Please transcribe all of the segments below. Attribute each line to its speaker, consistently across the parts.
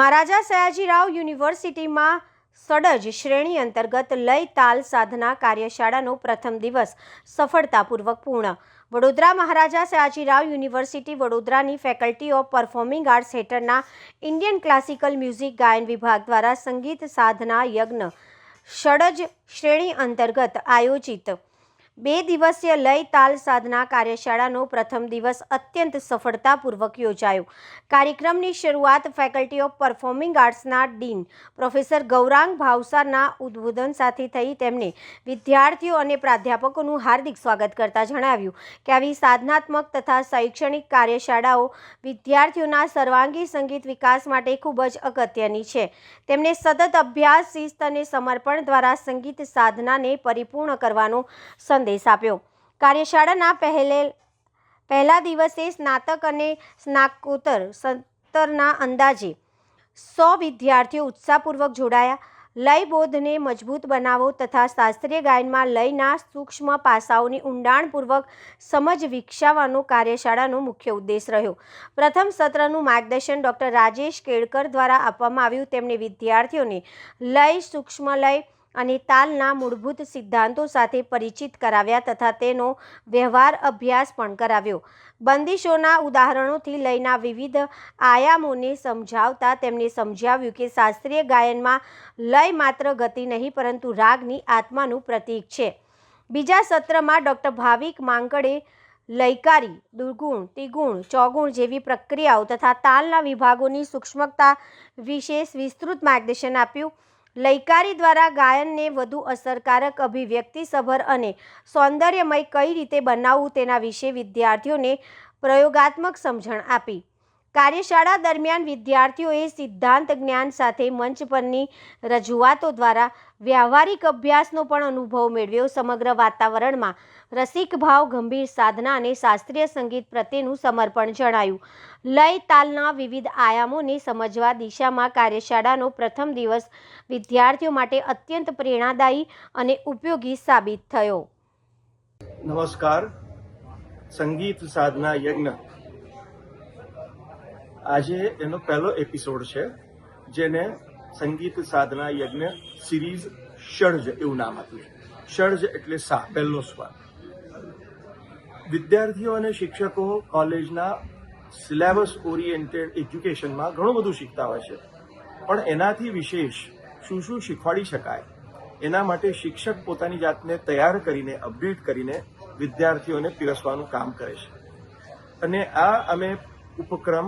Speaker 1: મહારાજા સયાજીરાવ યુનિવર્સિટીમાં સડજ શ્રેણી અંતર્ગત લય તાલ સાધના કાર્યશાળાનો પ્રથમ દિવસ સફળતાપૂર્વક પૂર્ણ. વડોદરા મહારાજા સયાજીરાવ યુનિવર્સિટી વડોદરાની ફેકલ્ટી ઓફ પરફોર્મિંગ આર્ટ્સ હેઠળના ઇન્ડિયન ક્લાસિકલ મ્યુઝિક ગાયન વિભાગ દ્વારા સંગીત સાધના યજ્ઞ સડજ શ્રેણી અંતર્ગત આયોજિત 2 દિવસીય લય તાલ સાધના કાર્યશાળાનો પ્રથમ દિવસ અત્યંત સફળતાપૂર્વક યોજાયો. કાર્યક્રમની શરૂઆત ફેકલ્ટી ઓફ પરફોર્મિંગ આર્ટ્સના ડીન પ્રોફેસર ગૌરાંગ ભાવસારના ઉદ્બોધન સાથે થઈ. તેમણે વિદ્યાર્થીઓ અને પ્રાધ્યાપકોનું હાર્દિક સ્વાગત કરતા જણાવ્યું કે આવી સાધનાત્મક તથા શૈક્ષણિક કાર્યશાળાઓ વિદ્યાર્થીઓના સર્વાંગી સંગીત વિકાસ માટે ખૂબ જ અગત્યની છે. તેમણે સતત અભ્યાસ, શિસ્ત અને સમર્પણ દ્વારા સંગીત સાધનાને પરિપૂર્ણ કરવાનો સંદેશ આપ્યો. કાર્યશાળાના પહેલા દિવસે સ્નાતક અને સ્નાતકોત્તર સ્તરના અંદાજે 100 વિદ્યાર્થીઓ ઉત્સાહપૂર્વક જોડાયા. લય બોધને મજબૂત બનાવો તથા શાસ્ત્રીય ગાયનમાં લયના સૂક્ષ્મ પાસાઓની ઊંડાણપૂર્વક સમજ વિકસાવવાનો કાર્યશાળાનો મુખ્ય ઉદ્દેશ રહ્યો. પ્રથમ સત્રનું માર્ગદર્શન ડૉક્ટર રાજેશ કેળકર દ્વારા આપવામાં આવ્યું. તેમણે વિદ્યાર્થીઓને લય, સૂક્ષ્મ લય અને તાલના મૂળભૂત સિદ્ધાંતો સાથે પરિચિત કરાવ્યા તથા તેનો વ્યવહાર અભ્યાસ પણ કરાવ્યો. બંદિશોના ઉદાહરણોથી લયના વિવિધ આયામોને સમજાવતા તેમણે સમજાવ્યું કે શાસ્ત્રીય ગાયનમાં લય માત્ર ગતિ નહીં પરંતુ રાગની આત્માનું પ્રતીક છે. બીજા સત્રમાં ડૉક્ટર ભાવિક માંકડે લયકારી, દુર્ગુણ, ત્રિગુણ, ચોગુણ જેવી પ્રક્રિયાઓ તથા તાલના વિભાગોની સૂક્ષ્મતા વિશે વિસ્તૃત માર્ગદર્શન આપ્યું. લયકારી દ્વારા ગાયનને વધુ અસરકારક, અભિવ્યક્તિસભર અને સૌંદર્યમય કઈ રીતે બનાવવું તેના વિશે વિદ્યાર્થીઓને પ્રયોગાત્મક સમજણ આપી. કાર્યશાળા દરમિયાન વિદ્યાર્થીઓએ સિદ્ધાંત જ્ઞાન સાથે મંચ પરની રજૂઆતો દ્વારા વ્યાવહારિક અભ્યાસનો પણ અનુભવ મેળવ્યો. સમગ્ર વાતાવરણમાં રસિક ભાવ, ગંભીર સાધના અને શાસ્ત્રીય સંગીત પ્રત્યેનું સમર્પણ જણાયું. લય તાલના વિવિધ આયામોને સમજવા દિશામાં કાર્યશાળાનો પ્રથમ દિવસ વિદ્યાર્થીઓ માટે અત્યંત પ્રેરણાદાયી અને ઉપયોગી સાબિત થયો.
Speaker 2: નમસ્કાર. સંગીત સાધના યજ્ઞ આજે એનો પહેલો એપિસોડ છે, જેને સંગીત સાધના યજ્ઞ સિરીઝ ષડજ એવું નામ આપ્યું છે. ષડજ એટલે સા, પહેલો સ્વર. વિદ્યાર્થીઓ અને શિક્ષકો કોલેજના સિલેબસ ઓરિએન્ટેડ એજ્યુકેશનમાં ઘણું બધું શીખતા હોય છે, પણ એનાથી વિશેષ શું શું શીખવાડી શકાય એના માટે શિક્ષક પોતાની જાતને તૈયાર કરીને, અપડેટ કરીને વિદ્યાર્થીઓને પીરસવાનું કામ કરે છે. અને આ અમે ઉપક્રમ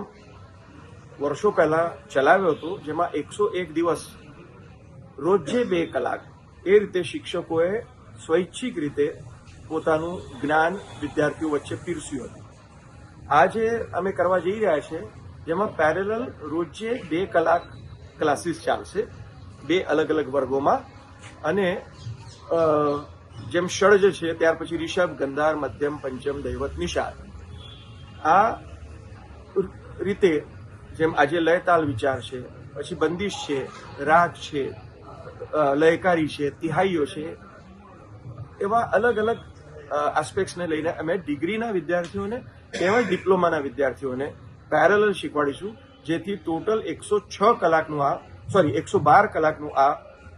Speaker 2: વર્ષો પહેલા ચલાવ્યો હતો, જેમાં 101 દિવસ રોજે 2 કલાક એ રીતે શિક્ષકોએ સ્વૈચ્છિક રીતે પોતાનું જ્ઞાન વિદ્યાર્થીઓ વચ્ચે પીરસ્યું હતું. આજે અમે કરવા જઈ રહ્યા છે, જેમાં પેરેલલ રોજે 2 કલાક ક્લાસીસ ચાલશે, 2 અલગ અલગ વર્ગોમાં. અને જેમ ષડજ છે, ત્યાર પછી રિષભ, ગંધાર, મધ્યમ, પંચમ, દૈવત, નિષાદ. આ રીતે જેમ આજે લય તાલ વિચાર છે, પછી બંદિશ છે, રાગ છે, લયકારી છે, તિહાઈઓ છે, એવા અલગ અલગ આસ્પેક્ટ્સને લઈને અમે ડિગ્રીના વિદ્યાર્થીઓને તેમજ ડિપ્લોમાના વિદ્યાર્થીઓને પેરેલલ શીખવાડીશું, જેથી ટોટલ 112 કલાકનું આ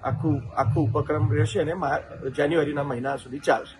Speaker 2: આખું ઉપક્રમ રહેશે અને જાન્યુઆરીના મહિના સુધી ચાલશે.